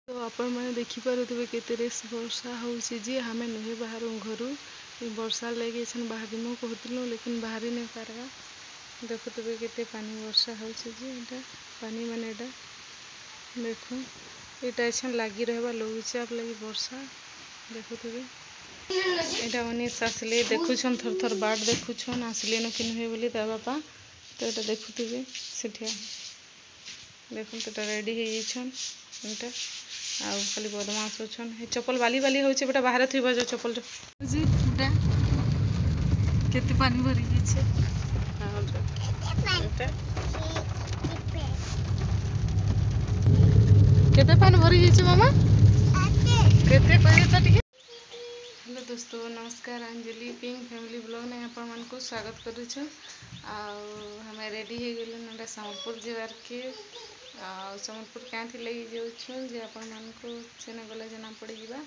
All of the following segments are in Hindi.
तो आपण मैंने देखिपे केते वर्षा होची हमें नुहे बाहर घर वर्षा लगे बाहर कहूँ लेकिन बाहरी नहीं पार्बा। देखुवे केते पानी वर्षा होटा पानी माने देख यहाँ लगी रहा लघुचाप लगी वर्षा देखुवे यहाँ अनिश आसिले देखुन थर थर बाट देखुन आसिले न कि नुहे बोली ता बापा तो ये देखुवे से देख तो रेडी होटा आउ खाली बदमाश अच्छन चप्पल बाली बाली हो बेटा बाहर थी जो चप्पल केते पानी भरी केते पानी भरी मामा केते कहे तो ठीक। हेलो दोस्तों नमस्कार अंजलि पिंक फैमिली ब्लॉग ने आपण मान को स्वागत करुँ। हमें रेडी हो गए सम्बलपुर जीवार के सम्बलपुर क्या लगी जाऊँ जे आपण मान को सेने गले जना पड़ जा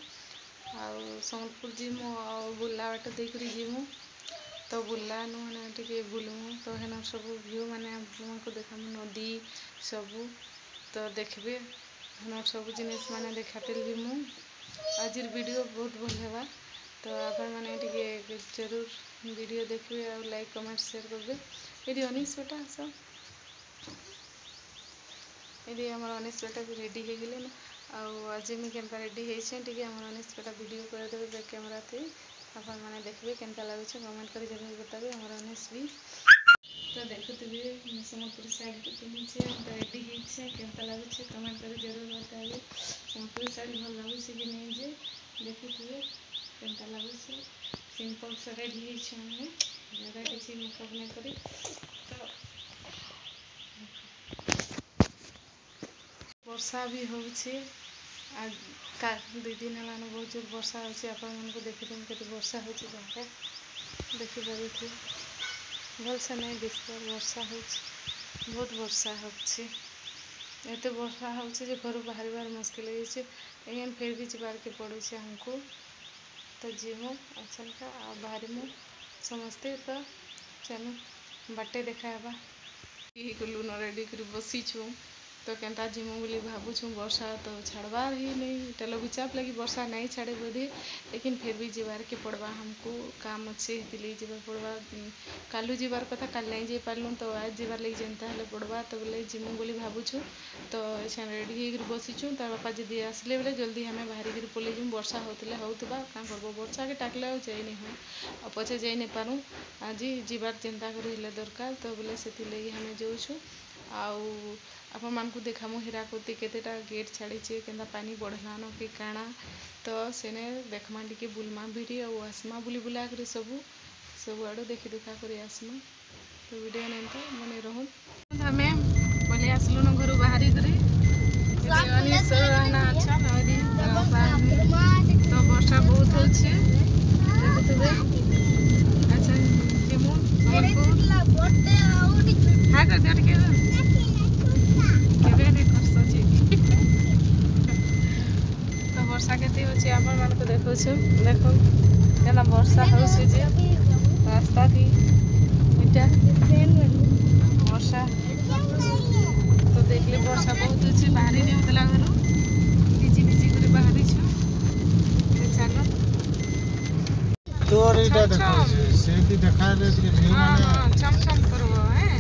सम्बलपुर जीमु बुला बाट देकर जीमु तो बुला नुने टे बुलमु तो हेन सब व्यू मैंने आपको देखा नदी सबू तो देखिए हेन सब जिनिस मैंने देखाते जीमु आज वीडियो बहुत भल है तो आपण मैंने जरूर वीडियो देखिए और लाइक कमेंट शेयर करेंगे। ये अनिश बेटा सब ये आम अनिश बेटा भी रेडी हो गले आज मुझे केन्ता रेडी होती आम अनिश बेटा वीडियो करदेवे बैक कैमेरा थी अपन मैंने देखिए केन्ता लगे कमेंट कर जरूर बताबे आम अनिश भी तो देखुवे सम्बलपुरी साड़ी पिंधे रेडी होते केन्ता लगे कमेंट कर जरूर बताबे सम्बलपुरी साड़ी भल लगुच कि नहीं जे देखुवे केन्ता लगुच सिंपल से रेडी होमें ज़्यादा किसी मेकअप नहीं करी तो वर्षा भी होचे आज का 2 दिन है बहुत जोर वर्षा होची आपण मन को देखि के वर्षा होची बाहर देखि पारे भल से नहीं दिख वर्षा होची बहुत वर्षा होची एते वर्षा होची जे घर बाहर मुश्किल है फिर भी जीवार के पड़े हमको तो जीमु अच्छा का बाहर मु समस्ते तो चलो बाटे देखाबा गलु न रेडी कर बसीछु तो केन्ता जीमु बोली भावुँ वर्षा तो छाड़बार ही नहीं लघुचाप लगी वर्षा नहीं छाड़े बोधे लेकिन फिर भी जीवार के पड़वा हमको काम अच्छे जीवार पड़वा कालू जीवार कथा काल नहीं जा पार्लु तो आज जीवार लगी जनता हेल्ले पड़वा तो बोले जीमु बोली भावुँ तो ये रेडी होकर बसीचु तार बापा जदि आसले बोले जल्दी हमें बाहर कर पलि जीमु वर्षा होता होता क्या करब वर्षा के टाकले जाई नहीं हुए और पचे जाई नहीं पारूँ आज जीवार चिंता कर दरकार तो बोले से हमें जाऊँ आपण मान को देखामु हीराकुद केतेटा गेट छाड़ी के पानी बढ़लान कि काଣା तो सेने देखमा टी बुलमा भी और आसमा बुली बुला कर सब आड़ देखी दुखा कर आसमा तो वीडियो नहीं तो बने रहूँ हमें बोले आसलु न घर बाहरी तो वर्षा बहुत होचे अच्छा जीमु हाँ कर दिया टिके तो वर्षा केते होची आपण मान को देखो देखो केना वर्षा होची जे रास्ता थी इटा वर्षा तो देखले वर्षा बहुत होची बाहर नहीं होतला घर भिजी भिजी कर बाहरी छ चलो तोर इटा देखो से भी देखा दे कि व्यू माने चम चम करबो हैं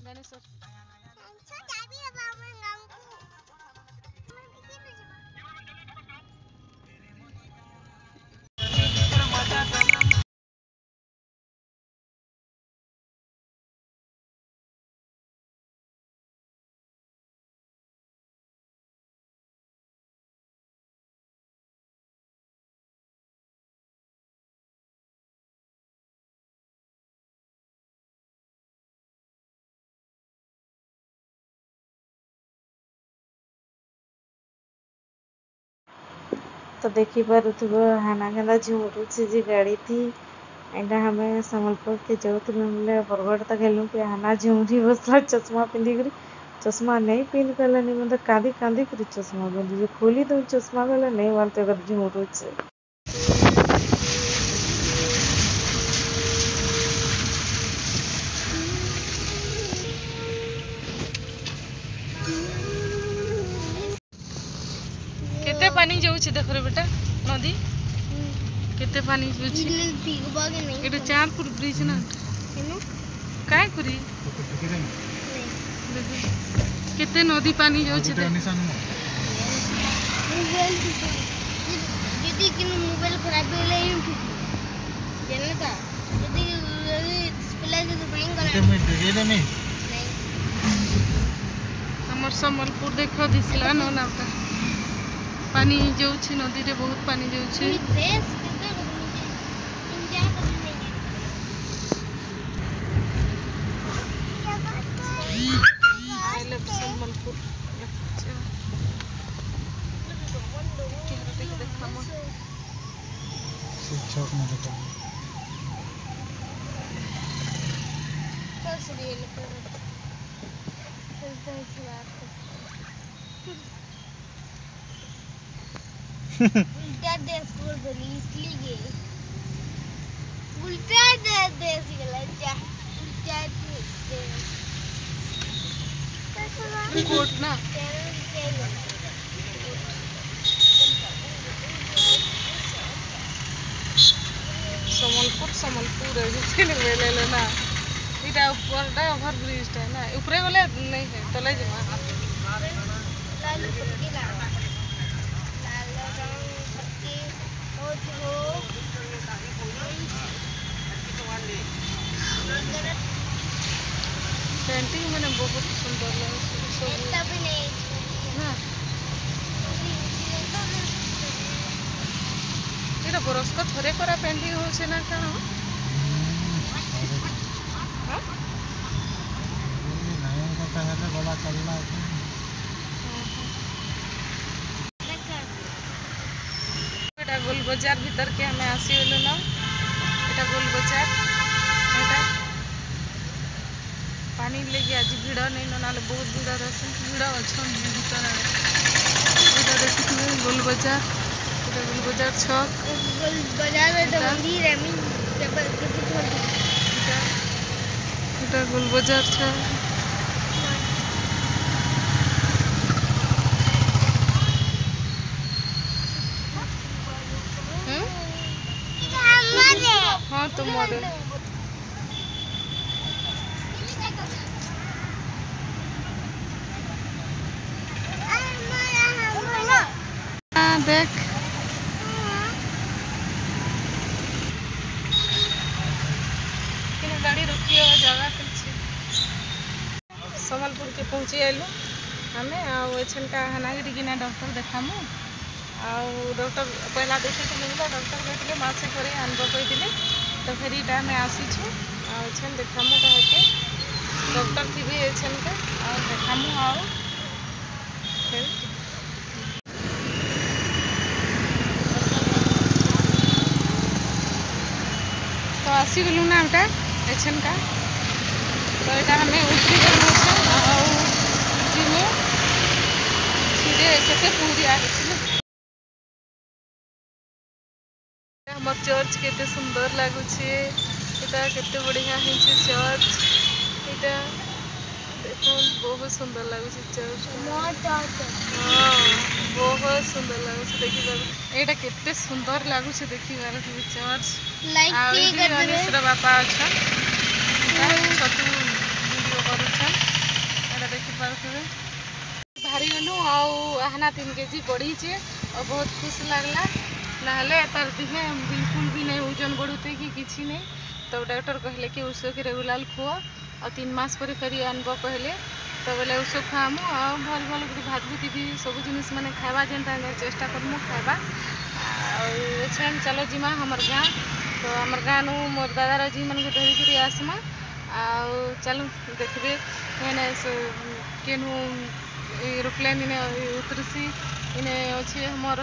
मैंने तो देखी पारुथिबो हाना केंदा झुमरुछि जे गाड़ी थी एंडा हमें संबलपुर के जाऊथिलु बोले बरगड़ तक गेलु के हाना झुमरी बसला चश्मा पिंदी करी चश्मा नहीं पिन पेलनी मतलब कांदी कांदी करी चश्मा पिंदी जो खोली दो चश्मा बेला नहीं मानते कर झुमरुछि केते पानी जाउछि देख रे बेटा नदी केते पानी जाउछि एटा चांदपुर ब्रिज ना काय करी केते नदी पानी जाउछि दीदी कि मोबाइल खराब होले जनता दीदी डिस्प्ले से बंद करा नहीं हमर संबलपुर देख दिसला न नाटा पानी जाउछि नदी रे बहुत पानी जाउछि ड्रेस कितना इंडिया का नहीं आई लव संबलपुर शिक्षक में देखा तो सीरियल पर चलता है बात उल्टा देश बोल बोली इसलिए उल्टा देश गला जा उल्टा देश कोट ना संबलपुर है जिसके ले लेना इटा ऊपर टा ओवर ब्रिज टा ना ऊपर गले नहीं है तले जमा लाल पट्टी लाल रंग पट्टी और जो पेंटिंग मैंने बहुत सुंदर लगा सब तब नहीं ना इटा बरस को थोड़े करा पेंटिंग हो से ना काना हां नहीं पता है तो बोला चलना एटा गोल बाजार भीतर के हमें आसी होलो ना एटा गोल बाजार एटा पानी लेके आज भीड़ नहीं ना नाले बहुत भीड़ रहसन भीड़ अछन भीतर एटा देखिए गोल बाजार छक बाजार में तो मंदिर है मैं जबर किसी छोड़ एटा गोल बाजार छक हाँ तो मोरे देख गाड़ी रुकी जगह संबलपुर के पहुँची आलु आम आछनका हानागिरी किना डॉक्टर देखामु डॉक्टर पहला देखी डॉक्टर कहते मासे कर आनब कही तो फिर इटा आम आसीछु आछन देखामु कहे डॉक्टर थी एछन के देखामु फिर तो आसी गलु ना एटा एछन का तो यहाँ हमें उतरी गलु जीमु सीधे केते पूरी हमर चर्च केते सुंदर लागुछे एटा केते बढ़िया है चर्च एटा देखो बहुत सुंदर लागुछे चर्च हाँ बहुत सुंदर लागुछे देखि बार एटा केते सुंदर लागुछे देखि बार चर्च लाइक कर बापा अच्छा छतु वीडियो करूछन एटा देखि पारथबे भारी गलु आहाना 3 केजी बढ़ी छे और बहुत खुश लागला नाले तार दिहे बिल्कुल भी नहीं ओजन बढ़ुते कि किछि नहीं तो डॉक्टर कहले कि उसो के रेगुलर खुआ और 3 मास पर फेरी आनब कहले तो बोले उसो खामु और भल भल भात भूति भी सब जिनिस माने खावा जेनता चेष्टा करमु खावा और चलो जीमा हमर गाँ तो हमर गाँ नु मोर दादार जी मन के धरिकी आसमा चलो देखबे केनु एरोप्लेन इने उतरसी इने अच्छे हमर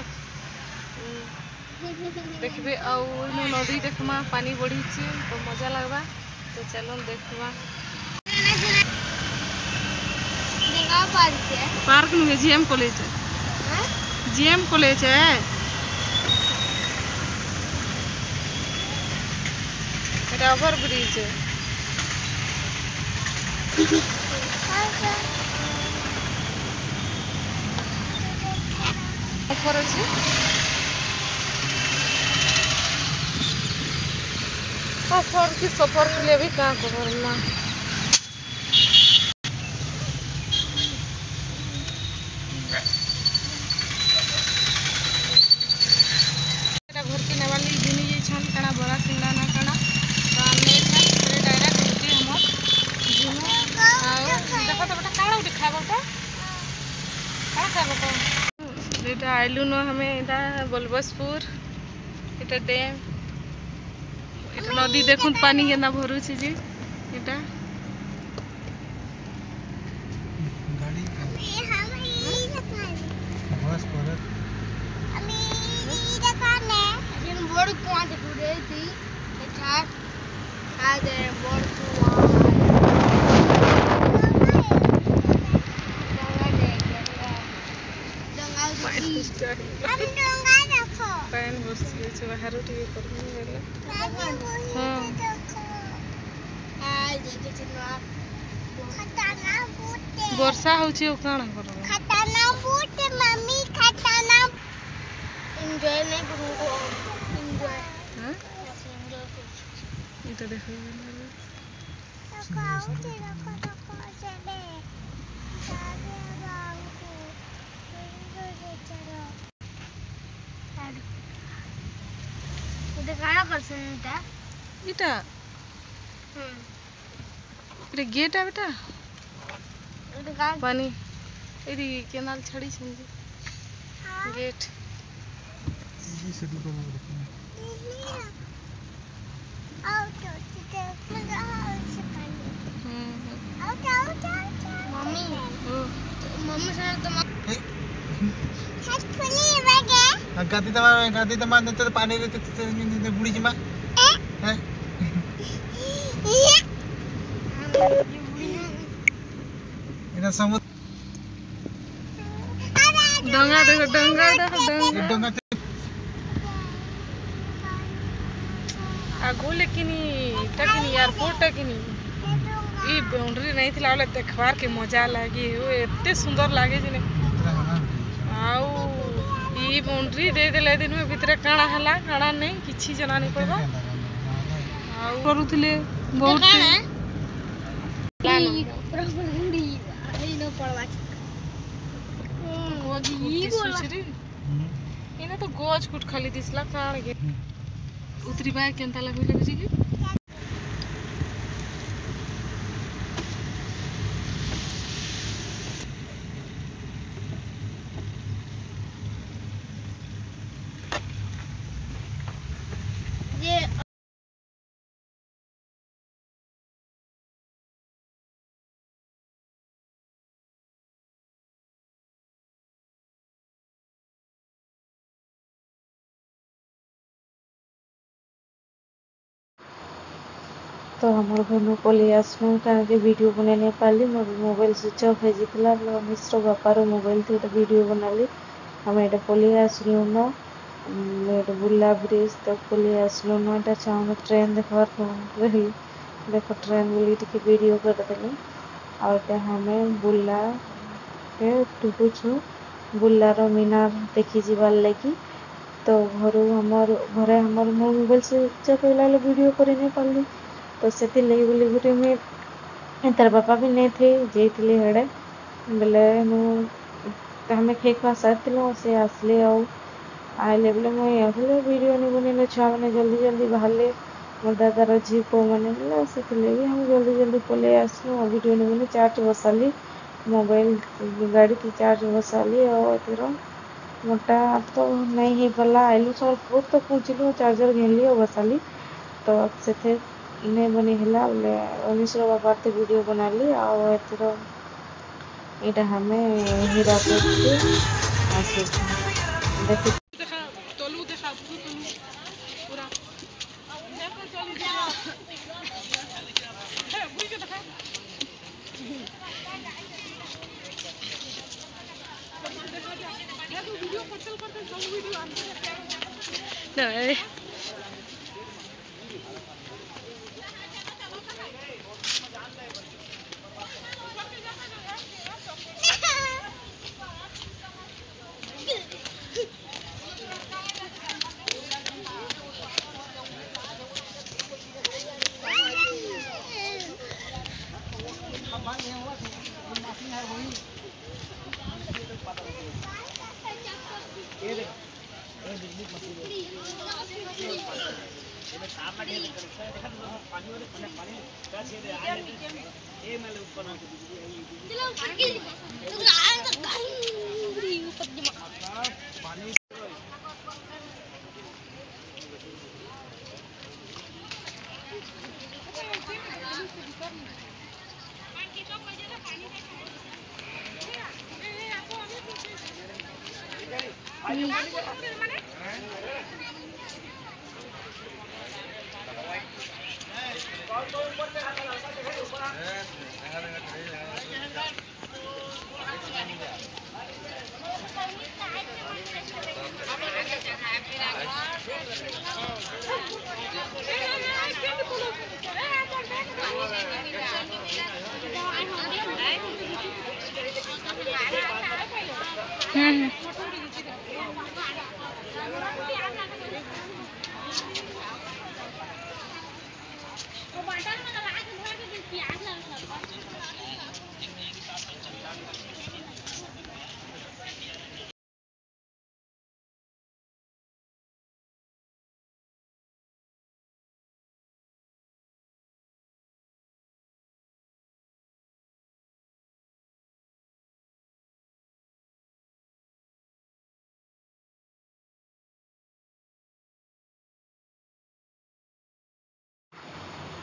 देखबे आउ नदी देखमा पानी बढ़ी तो मजा लगवा तो चलो देखवा पार्क नुहे जीएम कॉलेज है जीएम कॉलेज है এটা ওভার ব্রিজ ऑफर अच्छे ऑफर की सफर के लिए भी क्या करना घर के नेवाली घिनी जाइछन काना बड़ा सिंगड़ा ना काना तो आने डायरेक्ट होती हम जिनु देखो तो बेटा काना उठी खाबो तो का खाबो तो एटा आइलु न हमें एटा बलबसपुर एटा डैम एटा नदी देखुन पानी केना भरू छी जी एटा गाड़ी बस पर बोर्ड कुआं देखो रे थी अच्छा आ दे बोर्ड कुआं हम डोंगा देखो पैन बस छै बाहर उठी करबी गेला आ देखे छिनो खताना बूटे वर्षा होछि ओ काना करबो खताना बूटे मम्मी खताना एंजॉय नहीं करूंगा एंजॉय हां एंजॉय कर इधर देखो रखो चले सारे बाबू को चलो उधर काना कर सुनता इटा इटे गेट है बेटा उधर का पानी एरी केनाल छड़ी छंदी गेट ये से दुकान में रखना आओ तो मजा आओ से पानी आओ मम्मी मम्मी से तो हाथ खुली बगे गाती तमा तो पानी रे ते बुड़ी जमा हैं इना समुद्र डंगा देखो डोंगा आगो लेकिन टकिनी एयरपोर्ट टकिनी ई बाउंड्री नहीं थिला वाला देखबार के मजा लागी ओ एते सुंदर लागे जे आउ ई बाउंड्री दे देले दिन में भीतर काଣା हला काଣା नहीं किछि जना नहीं पड़बा आउ करूथिले बहुत लानो प्रभुंडी आई न पड़वा ई सुचरी इने तो गोज कुट खाली दिसला काण के उतरी बाय केनता लागले बुझी की ये तो हमारे घर पलि आसलू कहीं वीडियो बना नहीं पाली मोर मोबाइल स्विच ऑफ हो जाता मिश्र बापार मोबाइल थी वीडियो बनाली आम ये पलि आसलू न ये बुला ब्रिज तो पलि आसलू न ये चाहूँ ट्रेन देखबार रही देख ट्रेन बोली टी वीडियो करदेली आटा हमें बुला के टुकुछु बुलार मीनार देखी जीवार लगी तो घरे हमर मोबाइल स्विच ऑफ होला वीडियो कर नहीं पाली तो से बोली गुटे मुझे तार बापा भी नहीं थे जाइए हेड़े बोले हमें खेक खा सारी से आसले आइले बोले मुझे आसले वीडियो नहीं बन छुआ मैंने जल्दी जल्दी बाहर मोर दादार झी पो मैंने बोले से हम जल्दी जल्दी पलि आसलू वीडियो नहीं बने चार्ज बसाली मोबाइल गाड़ी की चार्ज बसाली और मोटा तो नहीं हो पाला आइलु सब तो पहुँचलु चार्जर घेनली और बसाली तो से नहीं बनी है बोले मिश्र बाबा ते वीडियो बनाली आर यहाँ हमें हीरापुर से आस देखो No,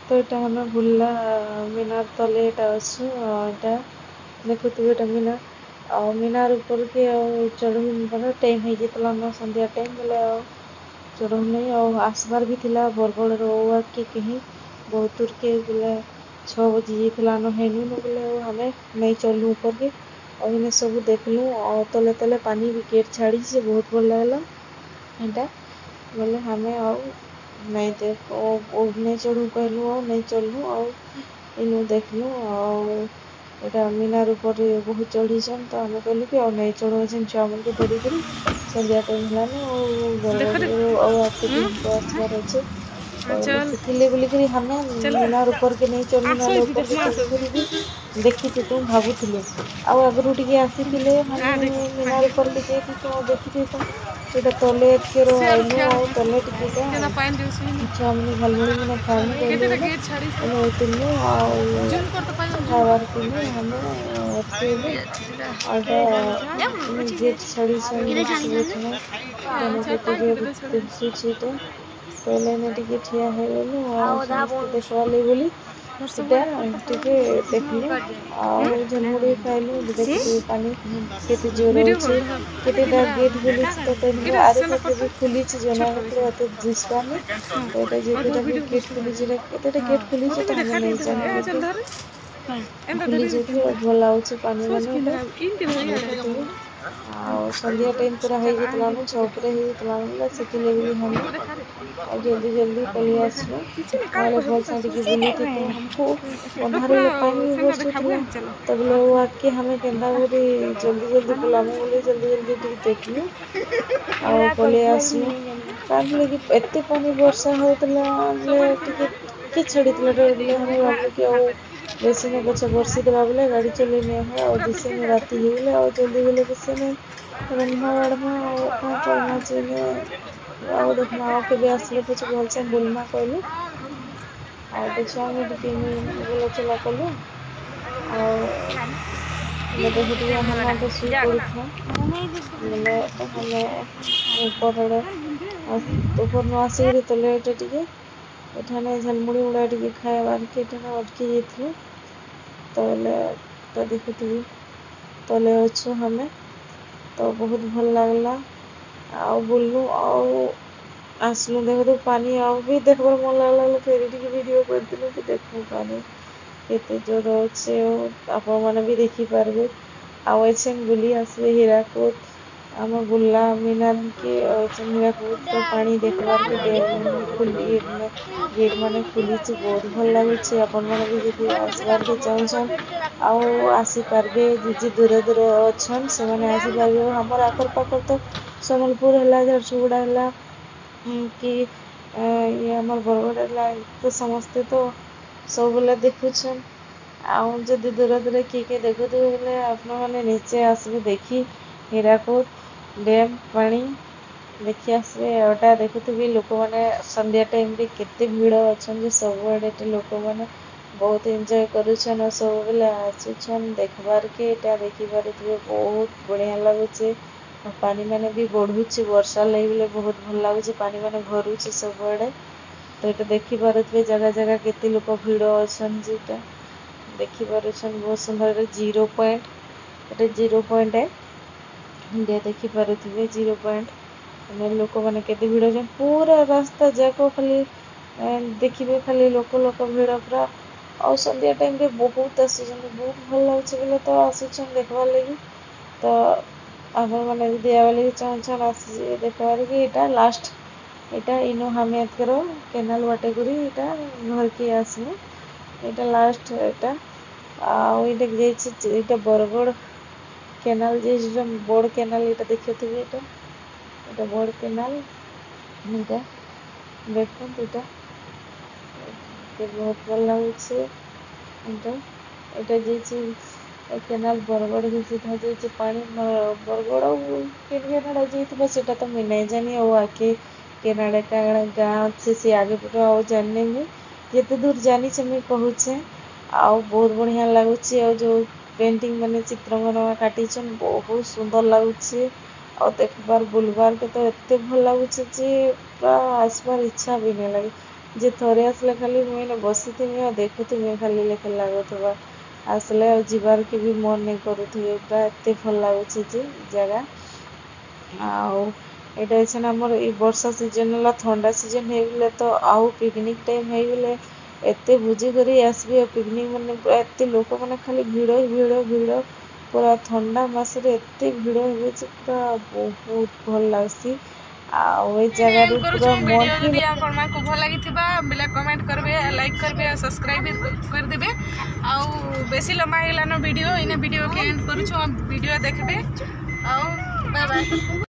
तो এটা আমরা বুল্লা মিনার তলে এটা আছে এটা দেখুଥିବେ এটা ମିନାର ଆଉ ମିନାର ଉପରକେ ଆଉ ଚଢ଼ୁ ମାନେ ଟାଇମ୍ ହେଇଯାଇଥିଲା ନା ସନ୍ଧ୍ୟା ଟାଇମ୍ ବେଲେ ଆଉ ଚଢ଼ଉ ନାହିଁ ଆଉ ଆସିବାର ବି ଥିଲା ବରଗଡ଼ର ଓୱାକେ କେହି ବହୁତ ଦୂରକେ ବେଲେ 6 ବଜି ଯାଇଥିଲା ନ ହେନୁ ବେଲେ ଆଉ ଆମେ ନାଇଁ ଚଢ଼ଲୁ ଉପରକେ ଆଉ ଏନେ ସବୁ ଦେଖଲୁ ଆଉ ତଲେ ତଲେ ପାନି ବି ଗେଟ୍ ଛାଡ଼ିଛି ବହୁତ ଭଲ ଲାଗିଲା ଏଟା ବୋଲେ ଆମେ ଆଉ नहीं देख नहीं चढ़ू कहलु और नहीं चढ़लु और इनु देखलु और एटा मीनार ऊपर बहुत चढ़ीछन तो हमें कहलु कि और नहीं चढ़ो छन छुआ मन के धरी करी संध्या टाइम हलाने और आपके दिन को आसबार अच्छे सिथिले बोली करी हमें मीनार ऊपर के नहीं चढ़लु ना ऊपर के चढ़ी करी भी देखी थी तुम भाबुथिले आ आगरु टिके आसीथिले माने मीनार ऊपर के जेती तो देखी तो एटा तले के रोइनु और तले टिके छुआ मन झलमुड़ी मन खानी कहलु तिनु खावार तिनु हमें और गेट छड़ी छड़ी पहले ने टिके ठिया है बोलु और देखवाले बोली सेटा टिके देखलु और झलमुड़ी खाइलु देखि पानी केते जोर होचे केतेटा गेट बोली तो तने आरे पते भी खुली छ जना के अते दिसबा ने एटा जेतेटा गेट खुली छ केतेटा गेट खुली छ त हम नहीं जाने खुली जेते भल लाउछ पानी माने और संध्या टाइम पूरा हो गया ना चौपरे हो सेटिले भी हम और जल्दी जल्दी पली आसलो काले भल साड़ी की बुली थी तो हमको अंधारे पानी बस तब लोग आके हमें केंदा बोली जल्दी जल्दी बुलामु बोली जल्दी जल्दी देखलु और पली आसलो कान लगी एते पानी वर्षा होतला ले के छड़ीतला डरले हम बाबू के बेसी ने बच्चा बरसी देला बोले गाड़ी चले में है और दिसे में राती ही बोले और जल्दी बोले दिसे में रन्हा वड़मा और का करना चाहिए और देखना के भी असले कुछ बोल से बोलमा कहलु और देखा में टिके में बोला चला कहलु और लगे हिटी हम तो सी पड़ी था बोले हमें ऊपर रे ऊपर न आसी तले टिके एठाने झलमुड़ी उड़ा टिके खाइबार के एठाने अटकी जाइथिलु तले तो देखुथि तले अच्छो हमें तो बहुत भल लागला आ बोलनु और आसलु देखो पानी आ भी देखबार मन लागला फेर टिके वीडियो कर दिलु कि देखु पानी केते जोर अच्छे आप माने भी देखि पारबे आ एछन बुली आसबे हीराकोट आम बुला मीनार के चंद्रकूट पानी देखबार के डेम खुली गेट माने खुली बहुत भल लगुच आपण मैंने भी जब आसबार के चाहछन आसी पार्बे जी दूर दूर अच्छन से मैंने आसी पार्बे हमर आखर पाखर तो सम्बलपुर है झारसुगुड़ा है कि ये आमर बरगढ़ है तो समस्ते तो सब बेले देखुछन आदि दूर दूर किए देखुथे बोले आपण मैंने नीचे आसबे देखी हीराकुद डैम पानी देखी आसबे एटा देखुथि लोक मैंने संध्या टाइम रे केते भीड़ अच्छा सब आड़े लोक मैंने बहुत एंजॉय करुछन और सब बेले आसुछन देखबार के एटा देखि पारुथिबे बहुत बढ़िया लगुचे पानी माने भी बढ़ुचे वर्षा लगे बहुत भल लगुचे पानी माने भरुचे सब आड़े तो ये देखि पारुथिबे जगह जगह केते लोक भीड़ अच्छन जेटा देखि पारुछन बहुत सुंदर 0 पॉइंट एटा 0 पॉइंट है इंडिया देखि पारुथिबे 0 पॉइंट लोक मैंने केते भीड़ अच्छन पूरा रास्ता जाक खाली देखिए खाली लोक भीड़ पूरा और संध्या टाइम रे बहुत आसुछन बहुत भल लगुचे बोले तो आसुछन देखबार लगी तो आपण मैंने यदि आवाले चाहछन आसी देखबार के एटा लास्ट एटा इनो हमें करो केनाल वाटे करी एटा घर के आसने एटा लास्ट एटा आइटा जाइए एटा बरगढ़ केनाल जे बड़ केनाल एटा देखिए एटा बड़ केनाल एटा देखो एटा बहुत भल लगुचे एटा एटा केनाल बरगढ़ के सीधा जाइए पानी बरगढ़ केनाडा जाइए सेटा तो मुझे नहीं जानी और आके केनाडा का गाँव से आगे पूरा और जानने में जिते दूर जानी मुझे कहूचे आउ बहुत बढ़िया लगुच जो पेंटिंग मैंने चित्र मन काटिछन बहुत सुंदर लगुच और देखबार बुलबार के तो एत भल लगुच पूरा आसबार इच्छा भी नहीं लगे जे थोड़े आसले खाली मुझे बसी थी और देखुथी खाली लेखे लगुवा आसले और जीवार के भी मन नहीं करुवे पूरा एत भल लगुच जगह आईटा अच्छे आमर ये वर्षा सीजन है ठंडा सीजन हो तो आउ पिकनिक टाइम हो एत भोजी कर आसबे पिकनिक मैंने पूरा एत लोक मैंने खाली भिड़ भिड़ भिड़ पूरा ठंडा मसरे एत भिड़ हो पूरा बहुत भल लगसी जगह पूरा मन यदि आपको भल लगी बेले कमेंट करबे लाइक करबे सब्सक्राइब कर देबे आउ बेसी लंबा हेलानो वीडियो इन वीडियो के एंड करूछु वीडियो देखबे आउ बाय बाय।